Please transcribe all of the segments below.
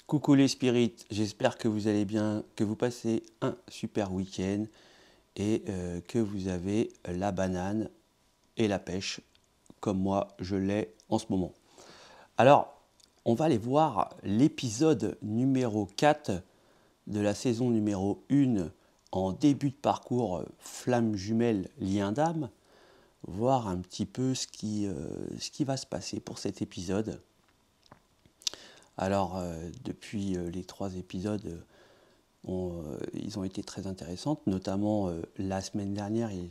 Coucou les spirites, j'espère que vous allez bien, que vous passez un super week-end et que vous avez la banane et la pêche comme moi je l'ai en ce moment. Alors, on va aller voir l'épisode numéro 4 de la saison numéro 1 en début de parcours Flamme Jumelle Lien d'âme, voir un petit peu ce qui va se passer pour cet épisode. Alors, depuis les 3 épisodes, ils ont été très intéressants, notamment la semaine dernière, il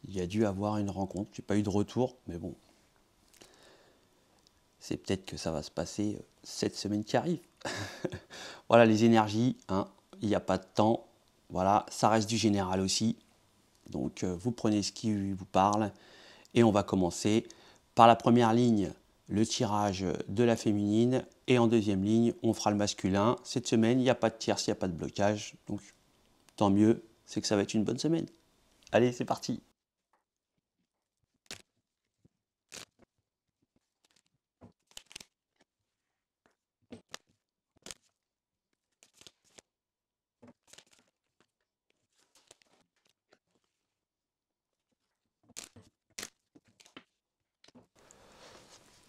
y a dû avoir une rencontre. Je n'ai pas eu de retour, mais bon, c'est peut-être que ça va se passer cette semaine qui arrive. Voilà, les énergies, hein, il n'y a pas de temps. Voilà, ça reste du général aussi. Donc, vous prenez ce qui vous parle et on va commencer par la première ligne. Le tirage de la féminine et en deuxième ligne, on fera le masculin. Cette semaine, il n'y a pas de tierce, il n'y a pas de blocage. Donc, tant mieux, c'est que ça va être une bonne semaine. Allez, c'est parti.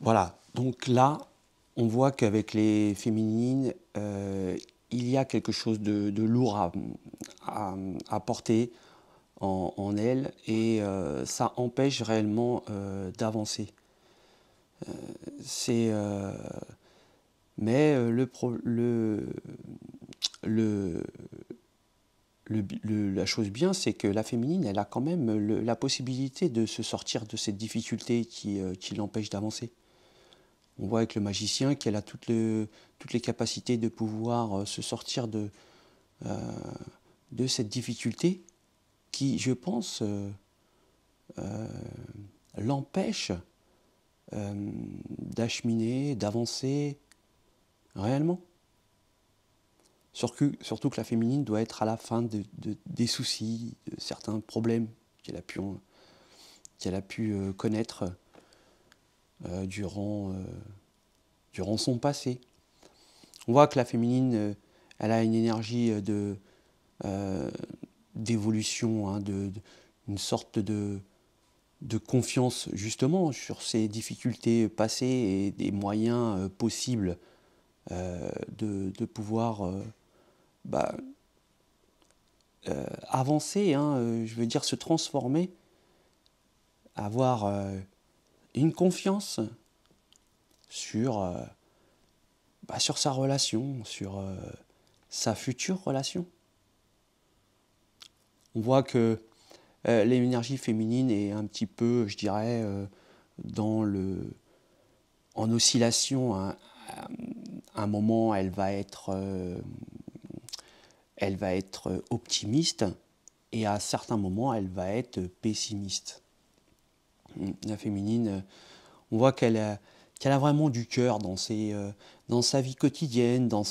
Voilà, donc là, on voit qu'avec les féminines, il y a quelque chose de lourd à porter en elles et ça empêche réellement d'avancer. C'est, mais la chose bien, c'est que la féminine, elle a quand même la possibilité de se sortir de cette difficulté qui l'empêche d'avancer. On voit avec le magicien qu'elle a toutes les capacités de pouvoir se sortir de cette difficulté qui, je pense, l'empêche d'acheminer, d'avancer réellement. Surtout que la féminine doit être à la fin des soucis, de certains problèmes qu'elle a pu qu'elle a pu connaître durant son passé. On voit que la féminine, elle a une énergie d'évolution, hein, une sorte de confiance justement sur ses difficultés passées et des moyens possibles de pouvoir avancer, hein, je veux dire se transformer, avoir une confiance sur sa relation, sur sa future relation. On voit que l'énergie féminine est un petit peu, je dirais, en oscillation. À un moment, elle va être optimiste et à certains moments, elle va être pessimiste. La féminine, on voit qu'elle a vraiment du cœur dans sa vie quotidienne, dans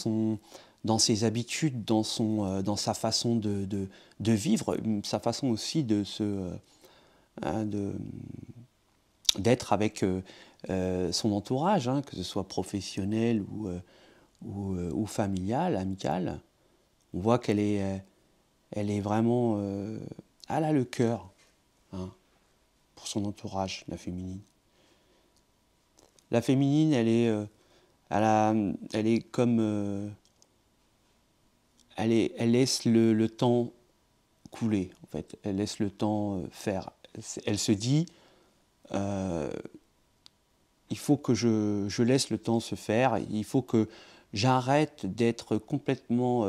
ses habitudes, dans sa façon de vivre, sa façon aussi d'être avec son entourage, hein, que ce soit professionnel ou familial, amical. On voit qu'elle est vraiment... elle a le cœur, hein, pour son entourage, la féminine. La féminine, elle est comme... elle laisse le temps couler, en fait. Elle laisse le temps faire. Elle se dit, il faut que je laisse le temps se faire, il faut que j'arrête d'être complètement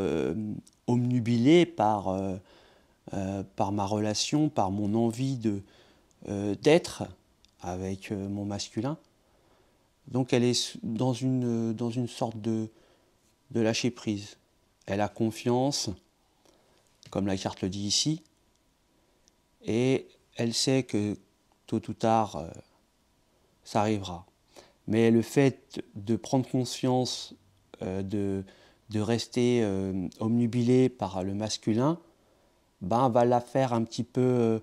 omnubilé par ma relation, par mon envie d'être avec mon masculin. Donc elle est dans une sorte de lâcher prise. Elle a confiance, comme la carte le dit ici, et elle sait que tôt ou tard, ça arrivera. Mais le fait de prendre conscience, de rester omnubilé par le masculin, va la faire un petit peu,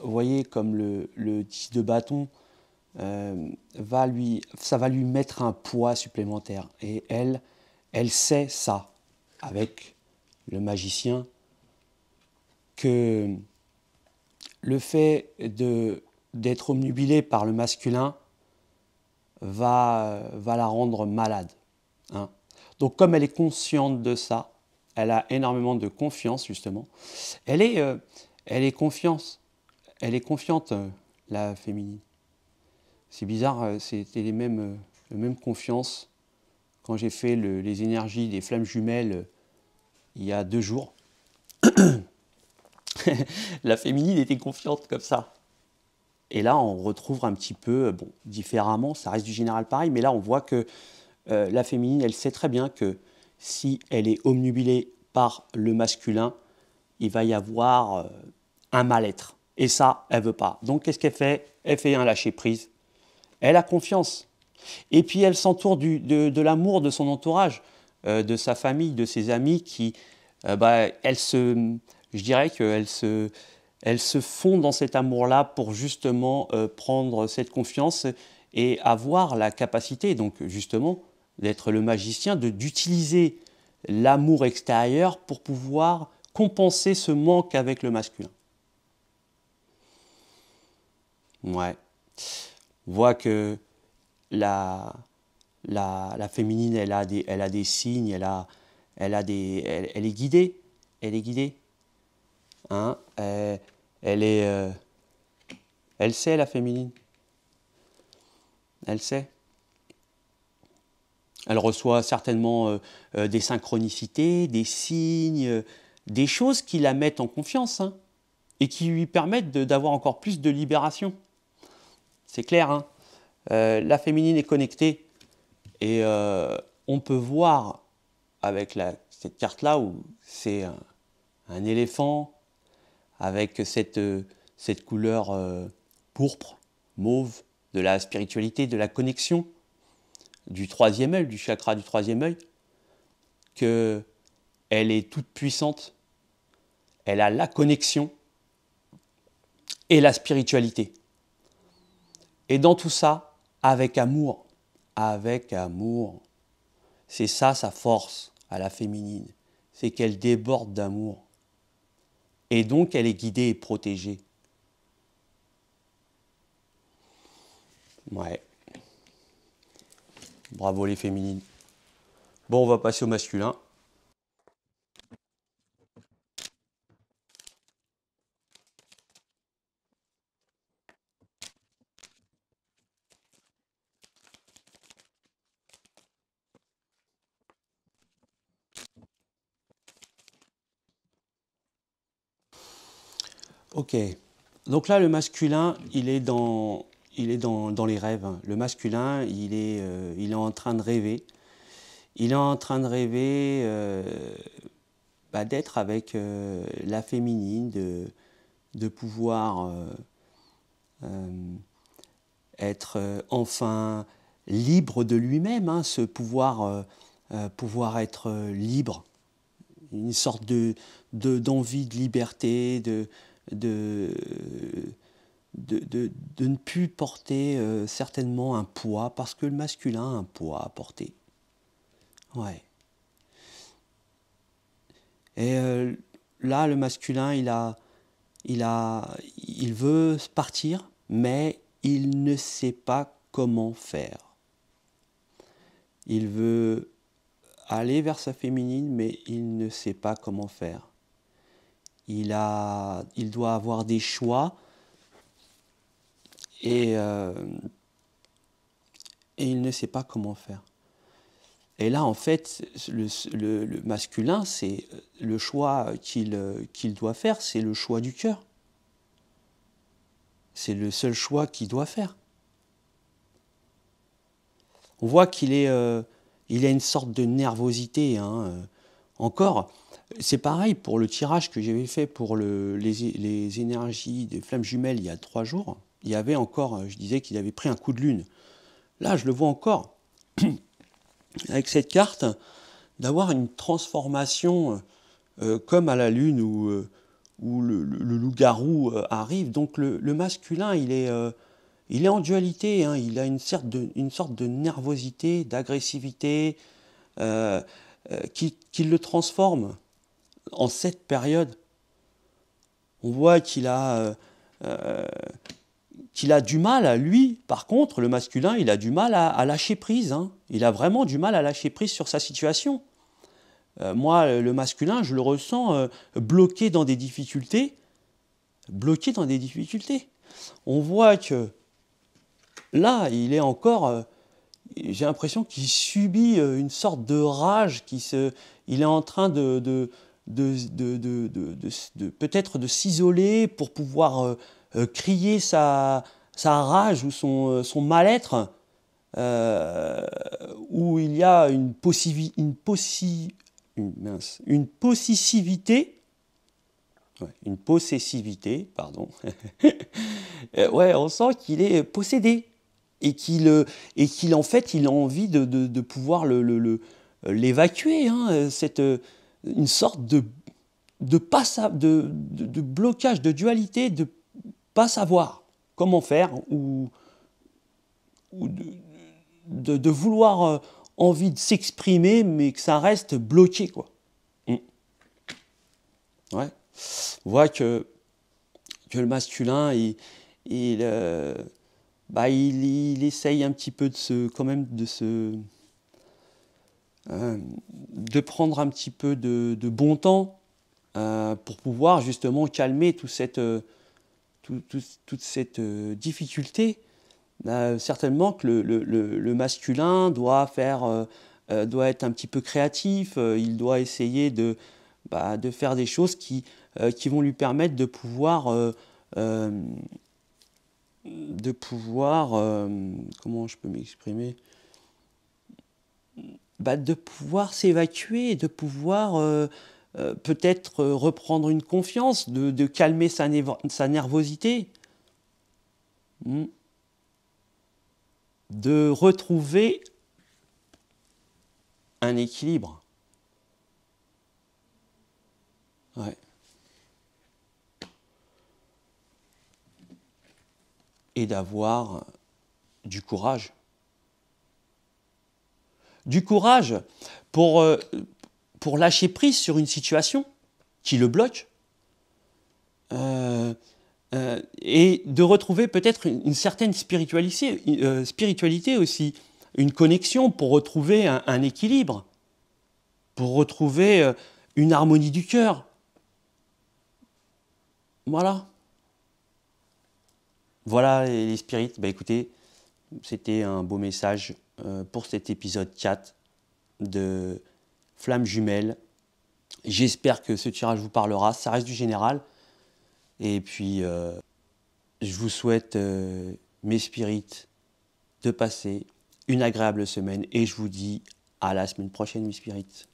vous voyez, comme le 10 de bâton, ça va lui mettre un poids supplémentaire. Et elle sait ça, avec le magicien, que le fait d'être omnubilé par le masculin va la rendre malade. Hein. Donc comme elle est consciente de ça, elle a énormément de confiance justement. Elle est confiante, la féminine. C'est bizarre, c'était la même confiance quand j'ai fait les énergies des flammes jumelles il y a 2 jours. La féminine était confiante comme ça. Et là, on retrouve un petit peu, différemment, ça reste du général pareil, mais là, on voit que la féminine, elle sait très bien que si elle est omnubilée par le masculin, il va y avoir un mal-être. Et ça, elle ne veut pas. Donc, qu'est-ce qu'elle fait? Elle fait un lâcher-prise. Elle a confiance. Et puis, elle s'entoure de l'amour de son entourage, de sa famille, de ses amis, qui, je dirais qu'elle se fond dans cet amour-là pour justement prendre cette confiance et avoir la capacité, donc justement, d'être le magicien, d'utiliser l'amour extérieur pour pouvoir compenser ce manque avec le masculin. Ouais. On voit que la féminine, elle a des signes, elle est guidée. Elle est guidée. Hein, elle sait, la féminine. Elle sait. Elle reçoit certainement des synchronicités, des signes, des choses qui la mettent en confiance, hein, et qui lui permettent d'avoir encore plus de libération. C'est clair, hein. La féminine est connectée et on peut voir avec cette carte-là où c'est un éléphant avec cette couleur pourpre, mauve, de la spiritualité, de la connexion, du 3e œil, du chakra du 3e œil, qu'elle est toute puissante, elle a la connexion et la spiritualité. Et dans tout ça, avec amour. Avec amour. C'est ça sa force à la féminine. C'est qu'elle déborde d'amour. Et donc elle est guidée et protégée. Ouais. Bravo les féminines. Bon, on va passer au masculin. Ok. Donc là, le masculin, il est dans les rêves, hein. Le masculin, il est en train de rêver. Il est en train de rêver d'être avec la féminine, de pouvoir euh, être enfin libre de lui-même, hein, pouvoir être libre, une sorte d'envie de liberté, de, de ne plus porter certainement un poids, parce que le masculin a un poids à porter. Ouais. Et là, le masculin, il veut partir, mais il ne sait pas comment faire. Il veut aller vers sa féminine, mais il ne sait pas comment faire. Il doit avoir des choix et, euh, et il ne sait pas comment faire. Et là, en fait, le masculin, c'est le choix qu'il doit faire, c'est le choix du cœur. C'est le seul choix qu'il doit faire. On voit il a une sorte de nervosité, hein. Encore, c'est pareil pour le tirage que j'avais fait pour les énergies des flammes jumelles il y a 3 jours. Il y avait encore, je disais qu'il avait pris un coup de lune. Là, je le vois encore, avec cette carte, d'avoir une transformation comme à la lune où le loup-garou arrive. Donc le masculin, il est en dualité, hein. Il a une sorte de nervosité, d'agressivité, euh, qui le transforme en cette période. On voit qu'il a du mal, lui, par contre, le masculin, il a du mal à lâcher prise, hein. Il a vraiment du mal à lâcher prise sur sa situation. Moi, le masculin, je le ressens bloqué dans des difficultés. Bloqué dans des difficultés. On voit que là, il est encore. J'ai l'impression qu'il subit une sorte de rage, il est en train peut-être de s'isoler pour pouvoir crier sa rage ou son mal-être, euh, où il y a une possessivité, ouais, une possessivité, pardon. Ouais, on sent qu'il est possédé et en fait, il a envie de pouvoir l'évacuer, hein, une sorte de blocage, de dualité, de pas savoir comment faire ou de vouloir envie de s'exprimer, mais que ça reste bloqué, quoi. Mm. Ouais. On voit que le masculin, il essaye un petit peu quand même de prendre un petit peu de bon temps pour pouvoir justement calmer toute cette difficulté. Certainement que le masculin doit être un petit peu créatif, il doit essayer de faire des choses qui vont lui permettre euh, comment je peux m'exprimer, de pouvoir s'évacuer, de pouvoir peut-être reprendre une confiance, de calmer sa nervosité, hmm, de retrouver un équilibre. Ouais. Et d'avoir du courage. Du courage pour lâcher prise sur une situation qui le bloque. Et de retrouver peut-être une certaine spiritualité aussi, une connexion pour retrouver un équilibre, pour retrouver une harmonie du cœur. Voilà. Voilà les spirites. Bah, écoutez, c'était un beau message pour cet épisode 4 de Flammes Jumelles. J'espère que ce tirage vous parlera. Ça reste du général. Et puis, je vous souhaite, mes spirites, de passer une agréable semaine. Et je vous dis à la semaine prochaine, mes spirites.